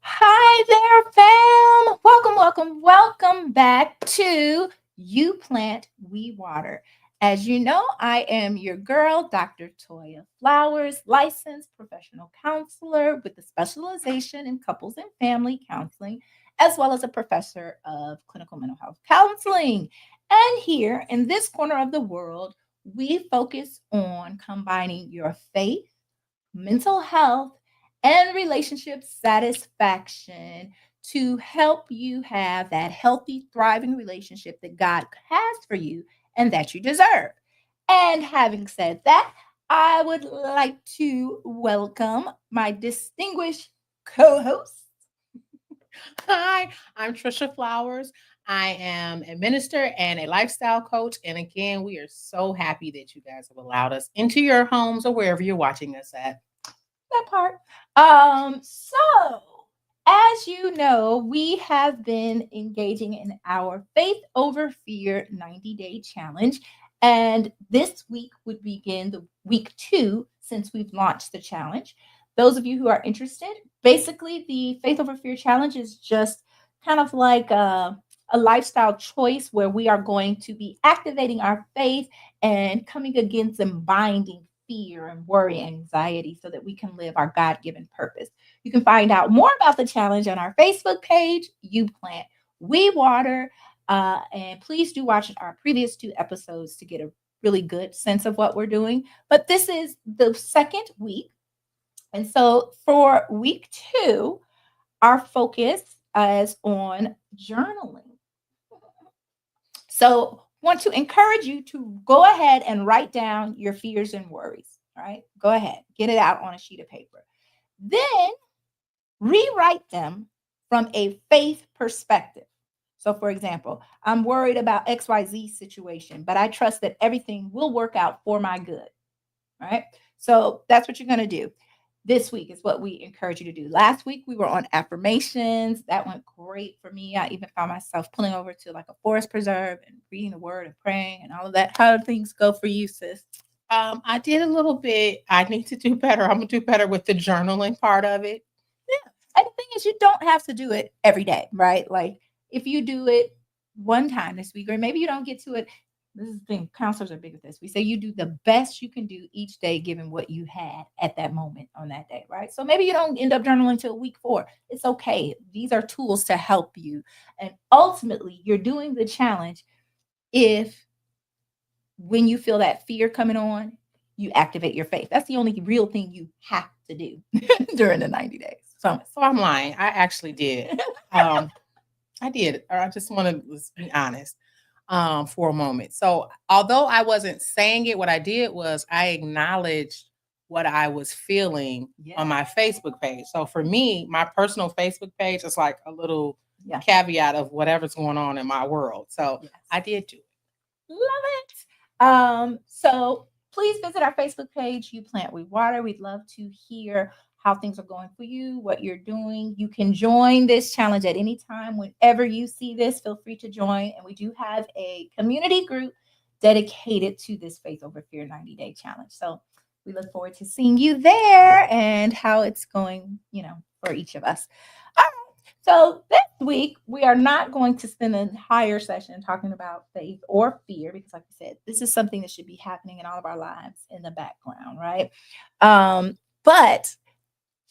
Hi there, fam. Welcome back to You Plant, We Water. As you know, I am your girl, Dr. Toya Flowers, licensed professional counselor with a specialization in couples and family counseling, as well as a professor of clinical mental health counseling. And here in this corner of the world, we focus on combining your faith, mental health, and relationship satisfaction to help you have that healthy, thriving relationship that God has for you and that you deserve. And having said that, I would like to welcome my distinguished co host. Hi, I'm Trisha Flowers. I am a minister and a lifestyle coach. And again, we are so happy that you guys have allowed us into your homes or wherever you're watching us at. That part. So as you know, we have been engaging in our Faith Over Fear 90-day challenge. And this week would begin the week 2 since we've launched the challenge. Those of you who are interested, basically the Faith Over Fear challenge is just kind of like a lifestyle choice where we are going to be activating our faith and coming against and binding fear and worry and anxiety so that we can live our God-given purpose. You can find out more about the challenge on our Facebook page, You Plant, We Water. And please do watch our previous 2 episodes to get a really good sense of what we're doing. But this is the second week. And so for week 2, our focus is on journaling. So, want to encourage you to go ahead and write down your fears and worries. All right, go ahead, get it out on a sheet of paper. Then rewrite them from a faith perspective. So, for example, I'm worried about XYZ situation, but I trust that everything will work out for my good. All right. So, that's what you're going to do. This week is what we encourage you to do. Last week we were on affirmations. That went great for me. I even found myself pulling over to like a forest preserve and reading the word and praying and all of that. How did things go for you, sis? I did a little bit. I need to do better. I'm going to do better with the journaling part of it. Yeah. And the thing is, you don't have to do it every day, right? Like if you do it one time this week, or maybe you don't get to it. This is the thing, counselors are big with this. We say you do the best you can do each day, given what you had at that moment on that day, right? So maybe you don't end up journaling until week 4. It's okay. These are tools to help you. And ultimately, you're doing the challenge if when you feel that fear coming on, you activate your faith. That's the only real thing you have to do during the 90 days. So I'm lying. I actually did. Um, I did. Or I just want to be honest for a moment. So although I wasn't saying it, what I did was I acknowledged what I was feeling on my Facebook page. So for me, my personal Facebook page is like a little caveat of whatever's going on in my world. So I did do it. Love it. So please visit our Facebook page, You Plant We Water. We'd love to hear how things are going for you, what you're doing. You can join this challenge at any time. Whenever you see this, feel free to join. And we do have a community group dedicated to this Faith Over Fear 90-day challenge. So we look forward to seeing you there and how it's going, for each of us. All right. So this week, we are not going to spend an entire session talking about faith or fear because, like I said, this is something that should be happening in all of our lives in the background, right? But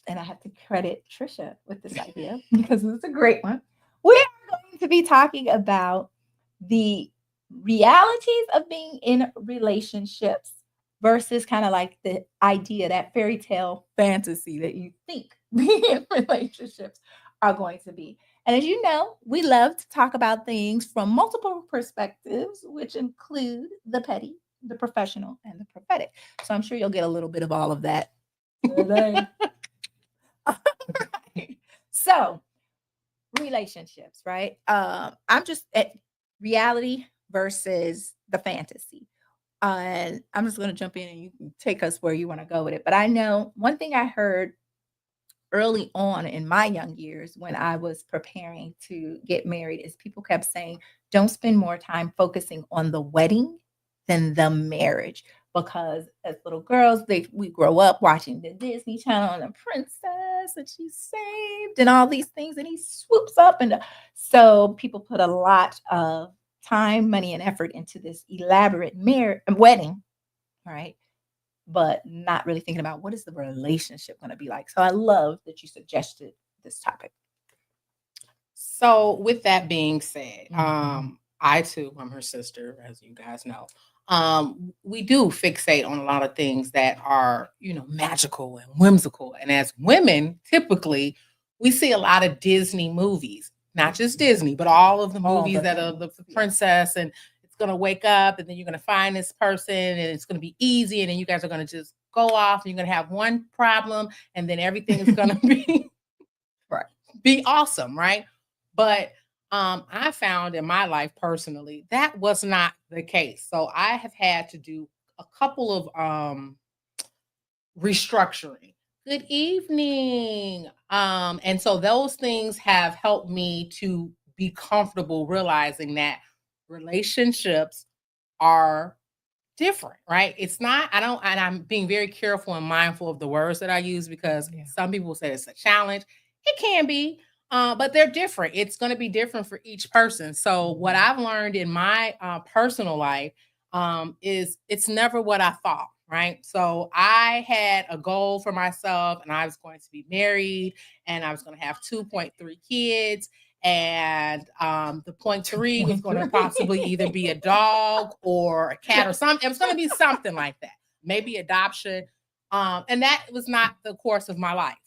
and I have to credit Trisha with this idea because it's a great one. We are going to be talking about the realities of being in relationships versus kind of like the idea, that fairy tale fantasy that you think being in relationships are going to be. And as you know, we love to talk about things from multiple perspectives, which include the petty, the professional, and the prophetic. So I'm sure you'll get a little bit of all of that today. Right. So, relationships, right? I'm just at reality versus the fantasy. And I'm just going to jump in and you can take us where you want to go with it. But I know one thing I heard early on in my young years when I was preparing to get married is people kept saying, don't spend more time focusing on the wedding than the marriage. Because as little girls, we grow up watching the Disney Channel and the princess and she's saved and all these things, and he swoops up. And so people put a lot of time, money, and effort into this elaborate wedding, right? But not really thinking about what is the relationship going to be like. So I love that you suggested this topic. So with that being said, I too, I'm her sister, as you guys know. We do fixate on a lot of things that are, magical and whimsical. And as women, typically, we see a lot of Disney movies, not just Disney, but all of the movies that are the princess, and it's going to wake up and then you're going to find this person and it's going to be easy. And then you guys are going to just go off and you're going to have one problem and then everything is going to be, be awesome. Right. But I found in my life personally, that was not the case. So I have had to do a couple of restructuring. Good evening. And so those things have helped me to be comfortable realizing that relationships are different, right? It's not, and I'm being very careful and mindful of the words that I use because some people say it's a challenge. It can be, but they're different. It's going to be different for each person. So what I've learned in my personal life is it's never what I thought, right? So I had a goal for myself and I was going to be married and I was going to have 2.3 kids. And the 0.3 was going to possibly either be a dog or a cat or something. It was going to be something like that, maybe adoption. And that was not the course of my life.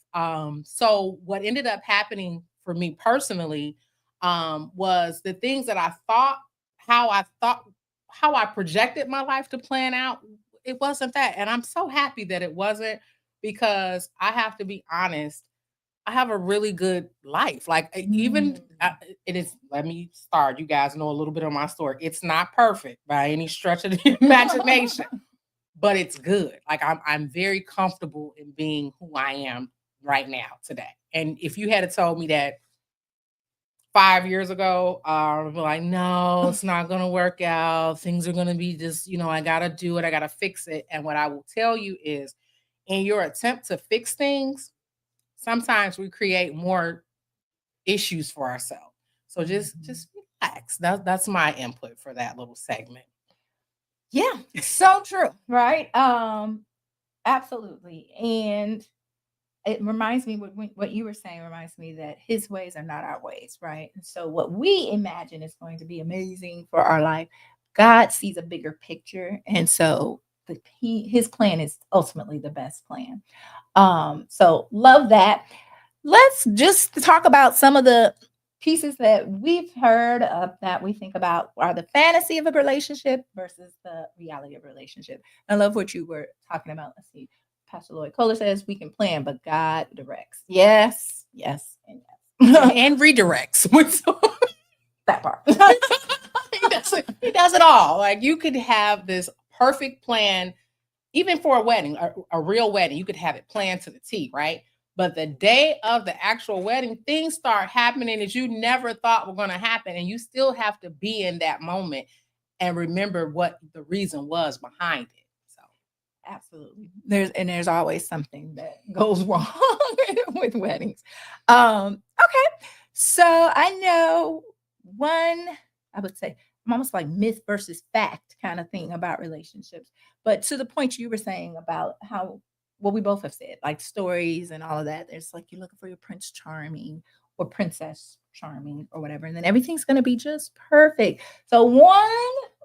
So what ended up happening for me personally was the things that I thought, how I projected my life to plan out. It wasn't that. And I'm so happy that it wasn't, because I have to be honest, I have a really good life. Like even it is. Let me start. You guys know a little bit of my story. It's not perfect by any stretch of the imagination, but it's good. Like I'm very comfortable in being who I am right now today. And if you had told me that 5 years ago, I'd be like, no, it's not going to work out. Things are going to be just, I got to do it. I got to fix it. And what I will tell you is, in your attempt to fix things, sometimes we create more issues for ourselves. So just relax. That's my input for that little segment. Yeah, so true, right? Absolutely. And it reminds me what you were saying reminds me that his ways are not our ways, right? And so what we imagine is going to be amazing for our life, God sees a bigger picture, and so his plan is ultimately the best plan. So love that. Let's just talk about some of the pieces that we've heard that we think about are the fantasy of a relationship versus the reality of a relationship. I love what you were talking about. Let's see. Pastor Lloyd Kohler says we can plan, but God directs. Yes, yes, and yes. And redirects. That part. He does it all. Like you could have this perfect plan, even for a wedding, a real wedding, you could have it planned to the T, right? But the day of the actual wedding, things start happening that you never thought were going to happen. And you still have to be in that moment and remember what the reason was behind it. So absolutely. There's always something that goes wrong with weddings. Okay. So I know I would say almost like myth versus fact kind of thing about relationships. But to the point you were saying about how what we both have said, like stories and all of that. There's like you're looking for your Prince Charming or Princess Charming or whatever, and then everything's going to be just perfect. So one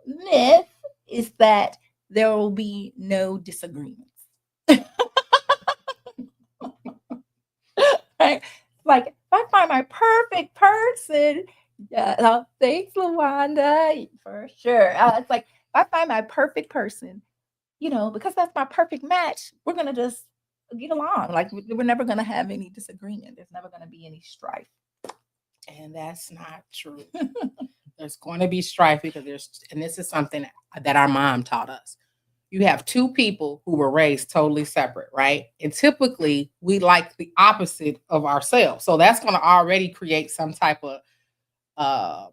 myth is that there will be no disagreements. Right? Like if I find my perfect person, yeah, thanks, Lawanda, for sure. It's like if I find my perfect person, because that's my perfect match, we're gonna just get along. Like we're never gonna have any disagreement. There's never gonna be any strife. And that's not true. There's going to be strife because and this is something that our mom taught us. You have two people who were raised totally separate, right? And typically we like the opposite of ourselves. So that's going to already create some type of uh,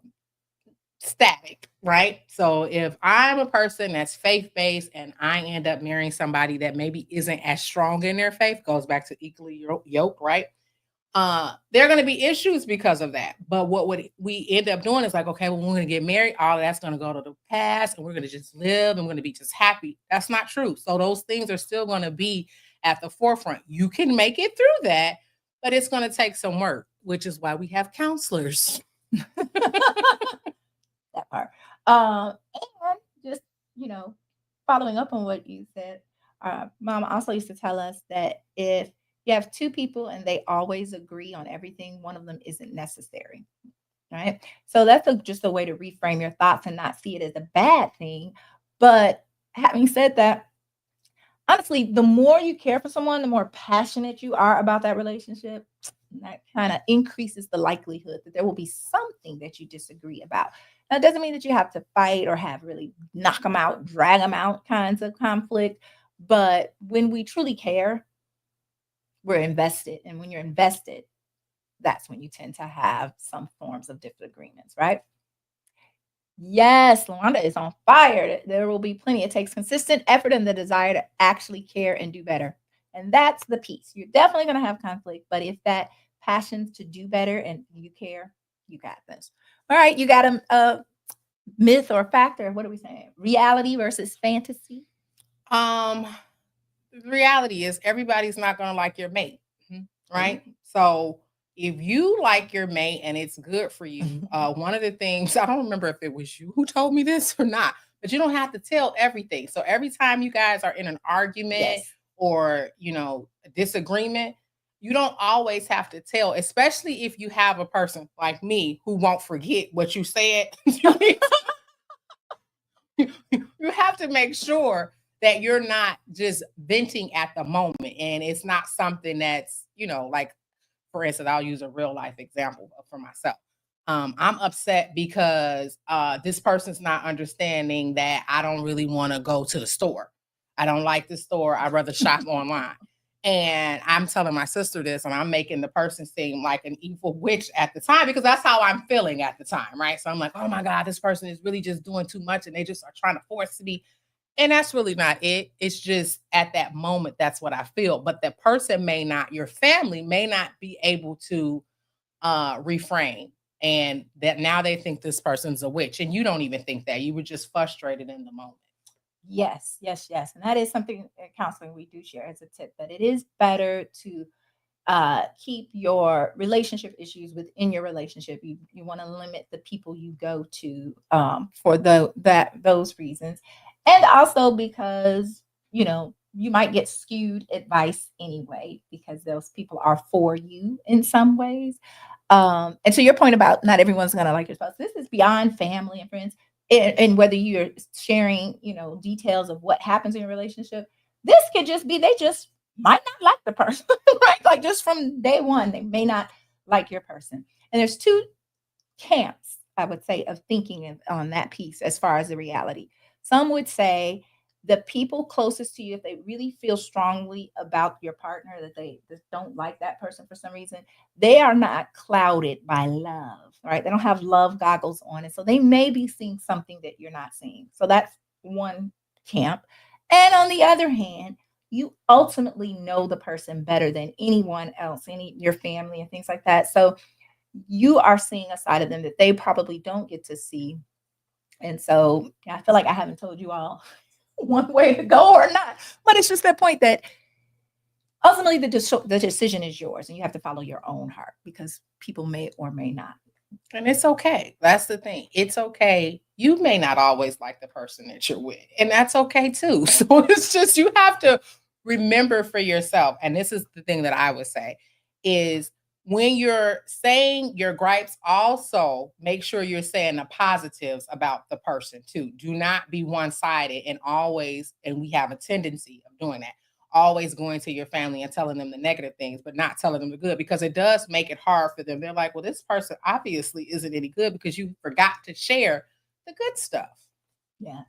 static, right? So if I'm a person that's faith-based and I end up marrying somebody that maybe isn't as strong in their faith, goes back to equally yoked, right? There are going to be issues because of that. But what would we end up doing is like, okay, well, we're going to get married. All of that's going to go to the past and we're going to just live and we're going to be just happy. That's not true. So those things are still going to be at the forefront. You can make it through that, but it's going to take some work, which is why we have counselors. That part. And just, following up on what you said, Mom also used to tell us that if you have two people and they always agree on everything, one of them isn't necessary. Right. So that's just a way to reframe your thoughts and not see it as a bad thing. But having said that, honestly, the more you care for someone, the more passionate you are about that relationship. That kind of increases the likelihood that there will be something that you disagree about. Now, it doesn't mean that you have to fight or have really knock them out, drag them out kinds of conflict. But when we truly care, we're invested. And when you're invested, that's when you tend to have some forms of disagreements, right? Yes, Lawanda is on fire. There will be plenty. It takes consistent effort and the desire to actually care and do better. And that's the piece. You're definitely going to have conflict, but if that passion to do better and you care, you got this. All right, you got a myth or fact, or what are we saying? Reality versus fantasy? The reality is everybody's not going to like your mate, right? Mm-hmm. So if you like your mate and it's good for you, one of the things, I don't remember if it was you who told me this or not, but you don't have to tell everything. So every time you guys are in an argument, yes, or, a disagreement, you don't always have to tell, especially if you have a person like me who won't forget what you said. You have to make sure that you're not just venting at the moment and it's not something that's, like, for instance, I'll use a real life example for myself. I'm upset because this person's not understanding that I don't really want to go to the store. I don't like the store. I'd rather shop online. And I'm telling my sister this, and I'm making the person seem like an evil witch at the time because that's how I'm feeling at the time, right? So I'm like, oh my God, this person is really just doing too much and they just are trying to force me. And that's really not it. It's just at that moment, that's what I feel. But the person may not, your family may not be able to refrain. And that now they think this person's a witch. And you don't even think that. You were just frustrated in the moment. Yes. And that is something in counseling we do share as a tip, that it is better to keep your relationship issues within your relationship. You want to limit the people you go to for those reasons. And also because, you might get skewed advice anyway, because those people are for you in some ways. And to your point about not everyone's going to like your spouse, this is beyond family and friends. And whether you're sharing, details of what happens in your relationship, this could just be, they just might not like the person, right? Like just from day one, they may not like your person. And there's two camps, I would say, of thinking on that piece as far as the reality. Some would say the people closest to you, if they really feel strongly about your partner, that they just don't like that person for some reason, they are not clouded by love, right? They don't have love goggles on it. So they may be seeing something that you're not seeing. So that's one camp. And on the other hand, you ultimately know the person better than anyone else, your family and things like that. So you are seeing a side of them that they probably don't get to see. And so I feel like I haven't told you all one way to go or not, but it's just that point that ultimately the decision is yours, and you have to follow your own heart because people may or may not. And it's okay. That's the thing. It's okay. You may not always like the person that you're with, and that's okay too. So it's just you have to remember for yourself. And this is the thing that I would say is when you're saying your gripes, also make sure you're saying the positives about the person too. Do not be one-sided and always, and we have a tendency of doing that, always going to your family and telling them the negative things, but not telling them the good because it does make it hard for them. They're like, well, this person obviously isn't any good because you forgot to share the good stuff. Yes.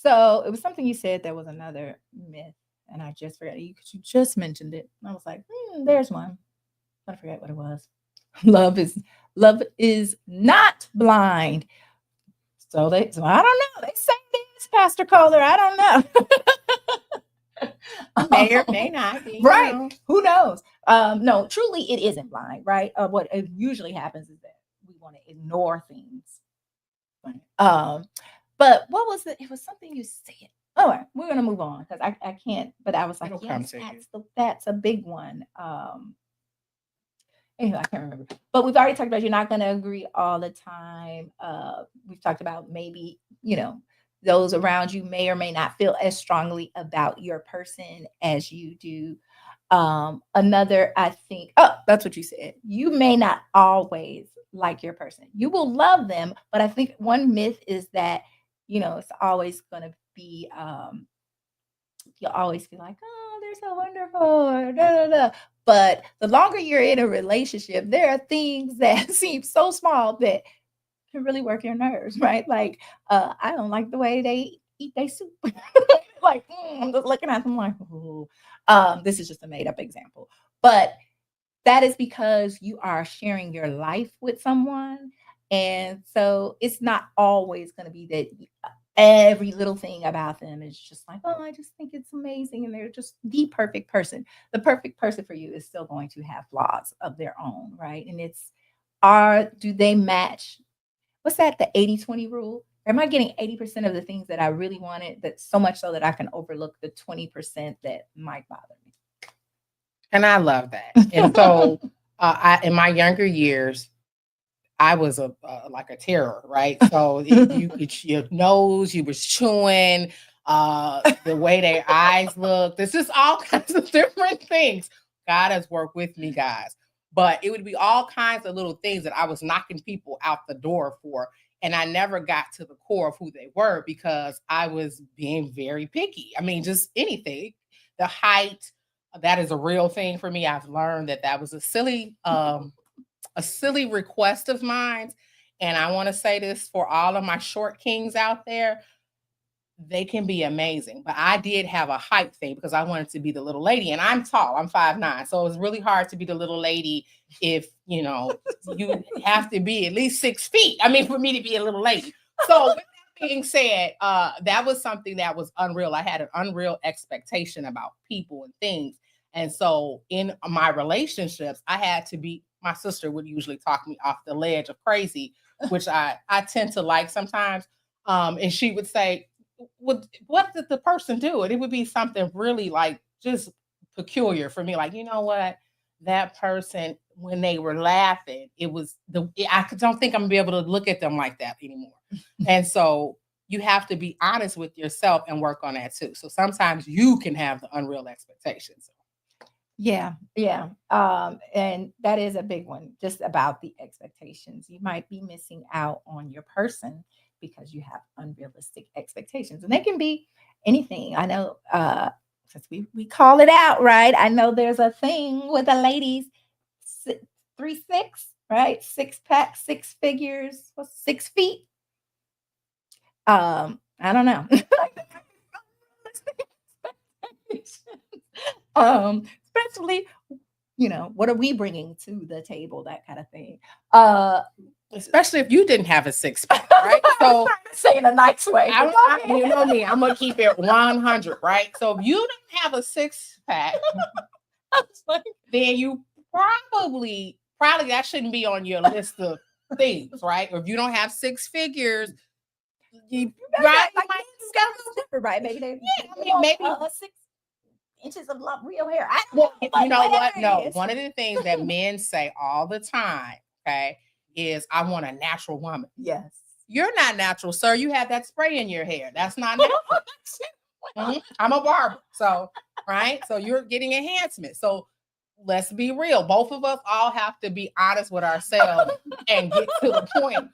So it was something you said that was another myth, and I just forgot you because you just mentioned it. And I was like, there's one. I forget what it was. Love is not blind. So I don't know. They say this, Pastor Kohler. I don't know. May or may not be. Right. You know. Who knows? No, truly it isn't blind, right? What it usually happens is that we want to ignore things. But what was it? It was something you said. All right, we're gonna move on because I can't, but I was like, It'll come yes, to you. that's a big one. Anyway, I can't remember. But we've already talked about you're not going to agree all the time. We've talked about maybe, those around you may or may not feel as strongly about your person as you do. Another, I think, oh, that's what you said. You may not always like your person. You will love them, but I think one myth is that, it's always going to be, you'll always be like, oh, they're so wonderful. Da, da, da. But the longer you're in a relationship, there are things that seem so small that can really work your nerves, right? Like, I don't like the way they eat their soup. Like, I'm just looking at them like, ooh. This is just a made up example. But that is because you are sharing your life with someone. And so it's not always going to be that every little thing about them is just like, oh, I just think it's amazing. And they're just the perfect person. The perfect person for you is still going to have flaws of their own, right? And do they match? What's that? The 80-20 rule? Am I getting 80% of the things that I really wanted, that so much so that I can overlook the 20% that might bother me? And I love that. And so in my younger years, I was like a terror, right? So your nose, you was chewing, the way their eyes look. There's just all kinds of different things. God has worked with me, guys. But it would be all kinds of little things that I was knocking people out the door for. And I never got to the core of who they were because I was being very picky. I mean, just anything. The height, that is a real thing for me. I've learned that was a silly request of mine. And I want to say this for all of my short kings out there. They can be amazing. But I did have a height thing because I wanted to be the little lady. And I'm tall. I'm 5'9". So it was really hard to be the little lady if, you have to be at least 6 feet. I mean, for me to be a little lady. So with that being said, that was something that was unreal. I had an unreal expectation about people and things. And so in my relationships, I had to be, my sister would usually talk me off the ledge of crazy, which I tend to like sometimes. And she would say, what did the person do? And it would be something really like just peculiar for me. Like, you know what? That person, when they were laughing, I don't think I'm gonna be able to look at them like that anymore. And so you have to be honest with yourself and work on that too. So sometimes you can have the unreal expectations. Yeah. And that is a big one, just about the expectations. You might be missing out on your person because you have unrealistic expectations. And they can be anything. I know since we call it out, right? I know there's a thing with the ladies, 3-6, right? 6-pack, 6 figures, 6 feet. I don't know. Especially, what are we bringing to the table, that kind of thing. Especially if you didn't have a 6-pack, right? So say in a nice way. You know me, I'm gonna keep it 100, right? So if you didn't have a 6-pack, then you probably that shouldn't be on your list of things, right? Or if you don't have 6 figures, right? Maybe they, maybe a 6. inches of real hair. I don't know, You but know what? whatever it No, is. one of the things that men say all the time, okay, is I want a natural woman. Yes. You're not natural, sir. You have that spray in your hair. That's not natural. I'm a barber. So, right? So you're getting enhancement. So let's be real. Both of us all have to be honest with ourselves and get to the point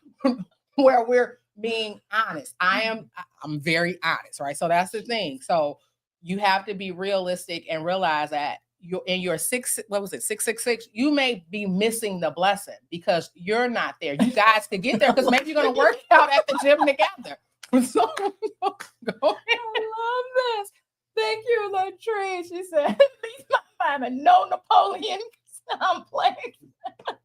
where we're being honest. I'm very honest, right? So that's the thing. So you have to be realistic and realize that you're in your 666, you may be missing the blessing because you're not there. You guys could get there because maybe you're gonna work out at the gym together. So go ahead. I love this. Thank you, Latrice. She said, at least my mama, no Napoleon complex. That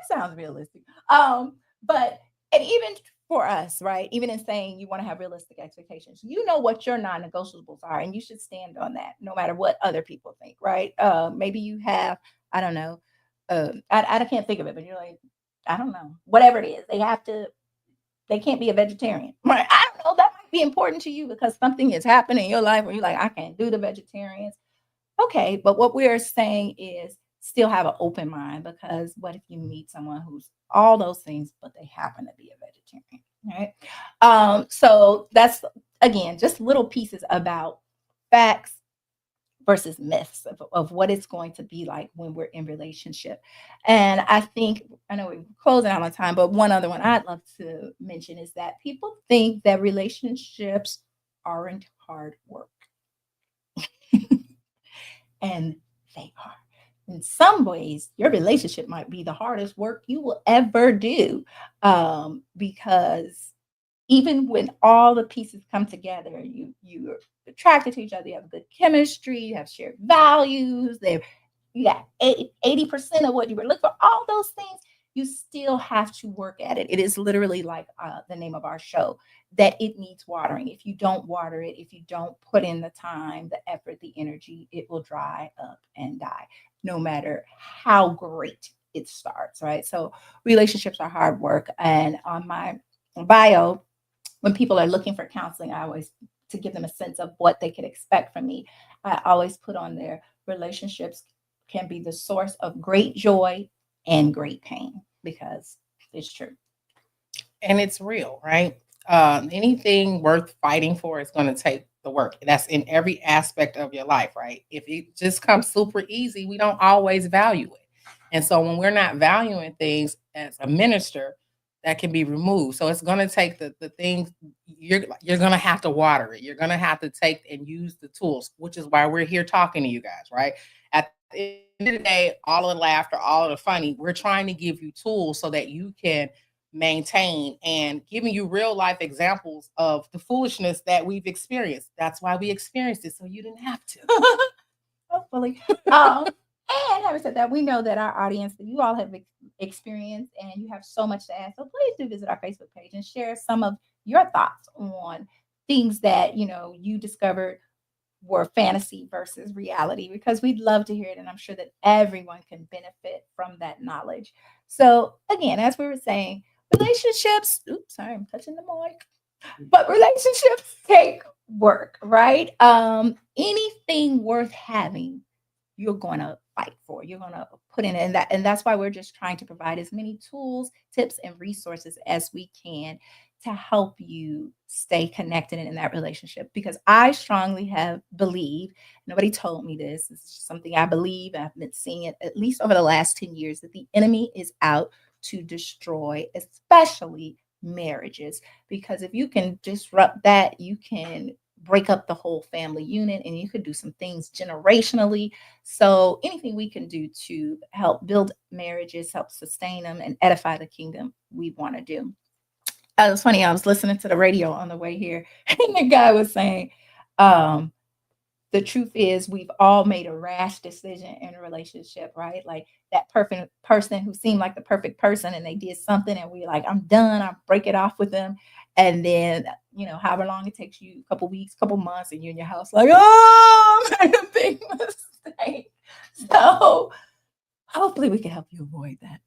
sounds realistic. But and even for us, right? Even in saying you want to have realistic expectations, you know what your non-negotiables are, and you should stand on that, no matter what other people think, right? Maybe you have, I don't know, I can't think of it, but you're like, I don't know, whatever it is, they can't be a vegetarian, right? I don't know. That might be important to you because something has happened in your life where you're like, I can't do the vegetarians. Okay, but what we're saying is still have an open mind because what if you meet someone who's all those things, but they happen to be a vegetarian, right? So that's again just little pieces about facts versus myths of what it's going to be like when we're in relationship. And I think I know we're closing out on time, but one other one I'd love to mention is that people think that relationships aren't hard work. And they are. In some ways, your relationship might be the hardest work you will ever do, because even when all the pieces come together, you're attracted to each other, you have good chemistry, you have shared values, you got 80% of what you were looking for, all those things, you still have to work at it. It is literally like the name of our show, that it needs watering. If you don't water it, if you don't put in the time, the effort, the energy, it will dry up and die, no matter how great it starts, right? So relationships are hard work. And on my bio, when people are looking for counseling, I always, to give them a sense of what they could expect from me, I always put on there relationships can be the source of great joy and great pain because it's true. And it's real, right? Anything worth fighting for is going to take the work. That's in every aspect of your life, right? If it just comes super easy, we don't always value it. And so when we're not valuing things as a minister, that can be removed. So it's going to take the things you're going to have to water it. You're going to have to take and use the tools, which is why we're here talking to you guys, right? At the end of the day, all of the laughter, all of the funny, we're trying to give you tools so that you can maintain and giving you real life examples of the foolishness that we've experienced. That's why we experienced it, so you didn't have to. Hopefully. And having said that, we know that our audience, that you all have experienced and you have so much to add. So please do visit our Facebook page and share some of your thoughts on things that you discovered were fantasy versus reality, because we'd love to hear it. And I'm sure that everyone can benefit from that knowledge. So again, as we were saying, relationships, oops, sorry, I'm touching the mic. But relationships take work, right? Anything worth having, you're going to fight for. You're going to put in that, and that's why we're just trying to provide as many tools, tips, and resources as we can to help you stay connected in that relationship. Because I strongly have believe, nobody told me this. This is just something I believe. I've been seeing it at least over the last 10 years, that the enemy is out to destroy, especially marriages. Because if you can disrupt that, you can break up the whole family unit, and you could do some things generationally. So anything we can do to help build marriages, help sustain them, and edify the kingdom, we want to do. It was funny, I was listening to the radio on the way here, and the guy was saying, the truth is we've all made a rash decision in a relationship, right? Like that perfect person who seemed like the perfect person, and they did something and we're like, I'm done, I'll break it off with them. And then, however long it takes you, a couple weeks, couple months, and you're in your house like, oh, I made a big mistake. So hopefully we can help you avoid that.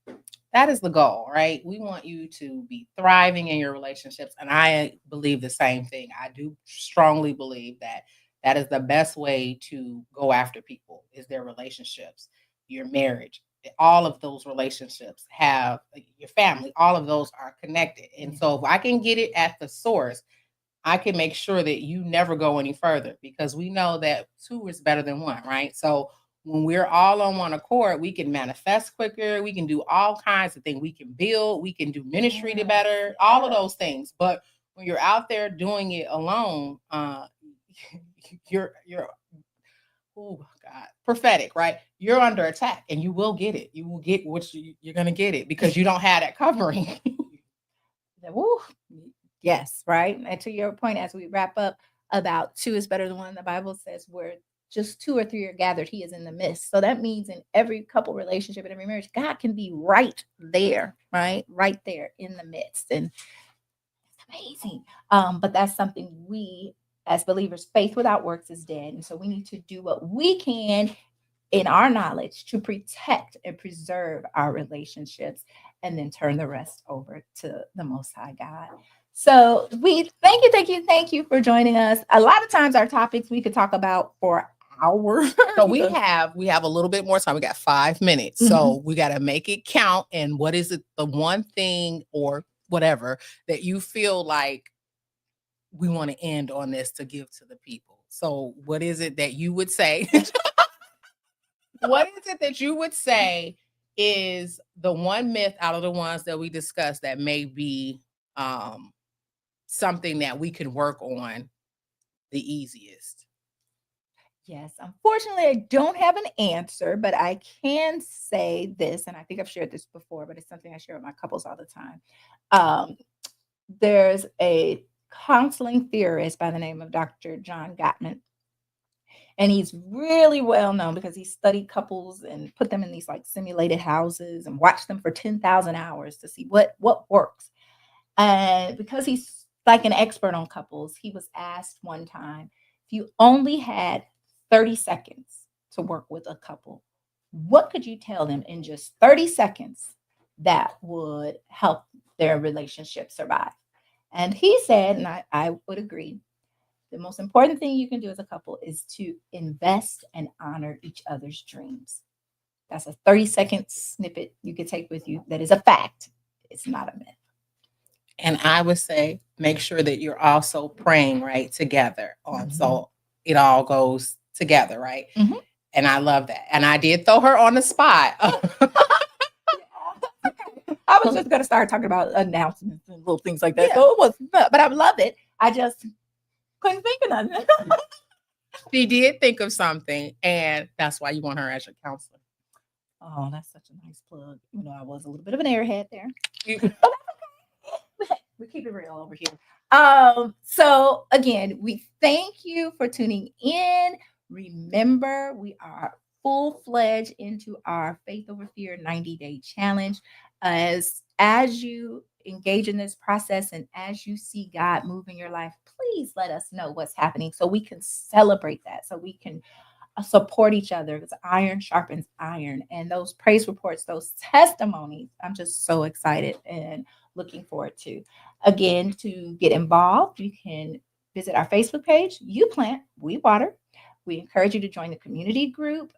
That is the goal, right? We want you to be thriving in your relationships. And I believe the same thing. I do strongly believe that That is the best way to go after people, is their relationships, your marriage. All of those relationships have your family, all of those are connected. And so if I can get it at the source, I can make sure that you never go any further, because we know that two is better than one, right? So when we're all on one accord, we can manifest quicker. We can do all kinds of things. We can build, we can do ministry to better, all of those things. But when you're out there doing it alone, you're oh God, prophetic, right? You're under attack, and you will get it. You will get what you're going to get it, because you don't have that covering. Woo. Yes, right. And to your point, as we wrap up about two is better than one, the Bible says where just two or three are gathered, he is in the midst. So that means in every couple relationship and every marriage, God can be right there, right? Right there in the midst. And it's amazing. But that's something we as believers, faith without works is dead. And so we need to do what we can in our knowledge to protect and preserve our relationships, and then turn the rest over to the Most High God. So we thank you for joining us. A lot of times our topics we could talk about for hours. So we have a little bit more time. We got 5 minutes. So we got to make it count. And what is it, the one thing or whatever that you feel like we want to end on this to give to the people? So what is it that you would say? What is it that you would say is the one myth out of the ones that we discussed that may be something that we can work on the easiest? Yes, unfortunately, I don't have an answer, but I can say this, and I think I've shared this before, but it's something I share with my couples all the time. There's a counseling theorist by the name of Dr. John Gottman, and he's really well known because he studied couples and put them in these like simulated houses and watched them for 10,000 hours to see what works. And because he's like an expert on couples, he was asked one time, if you only had 30 seconds to work with a couple, what could you tell them in just 30 seconds that would help their relationship survive? And he said, and I would agree, the most important thing you can do as a couple is to invest and honor each other's dreams. That's a 30-second snippet you could take with you. That is a fact. It's not a myth. And I would say, make sure that you're also praying right together on, so it all goes together, right? And I love that. And I did throw her on the spot. I was just going to start talking about announcements and little things like that. Yeah. So it was, but I love it. I just couldn't think of nothing. She did think of something, and that's why you want her as your counselor. Oh, that's such a nice plug. You know, I was a little bit of an airhead there. We keep it real over here. So again, we thank you for tuning in. Remember, we are full-fledged into our Faith Over Fear 90-day challenge. As you engage in this process and as you see God move in your life, please let us know what's happening so we can celebrate that, so we can support each other, because iron sharpens iron. And those praise reports, those testimonies, I'm just so excited and looking forward to. Again, to get involved, you can visit our Facebook page, You Plant, We Water. We encourage you to join the community group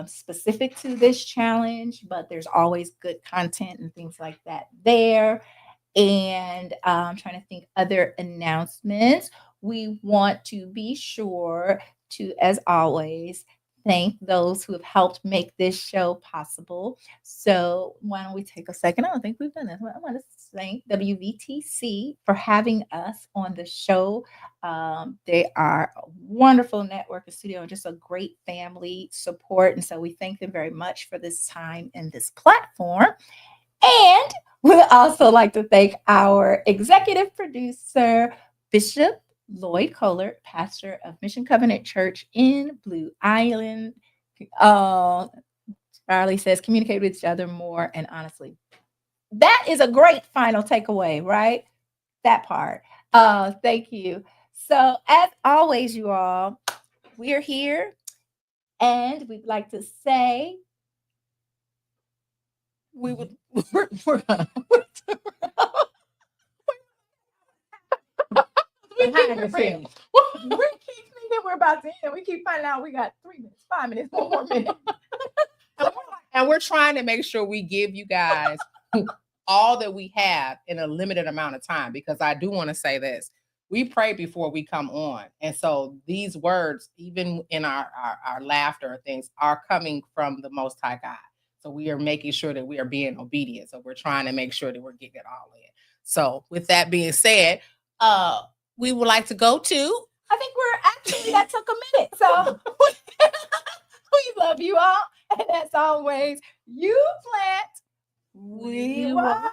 specific to this challenge, but there's always good content and things like that there. And I'm trying to think other announcements. We want to be sure to, as always, thank those who have helped make this show possible. So why don't we take a second? I don't think we've done this. I want to thank WVTC for having us on the show. They are a wonderful network, a studio, and just a great family support. And so we thank them very much for this time and this platform. And we'd also like to thank our executive producer, Bishop Lloyd Kohler, pastor of Mission Covenant Church in Blue Island. Charlie says, communicate with each other more and honestly. That is a great final takeaway, right? That part. Thank you. So as always, you all, we're here and we'd like to say we're gonna behind the scenes. We're keeping it we're about to end. We keep finding out we got 3 minutes, 5 minutes, 4 more minutes. And we're trying to make sure we give you guys all that we have in a limited amount of time, because I do want to say this. We pray before we come on. And so these words, even in our laughter and things, are coming from the Most High God. So we are making sure that we are being obedient. So we're trying to make sure that we're getting it all in. So with that being said, we would like to go to. I think that took a minute. So we love you all. And as always, you plant, we water.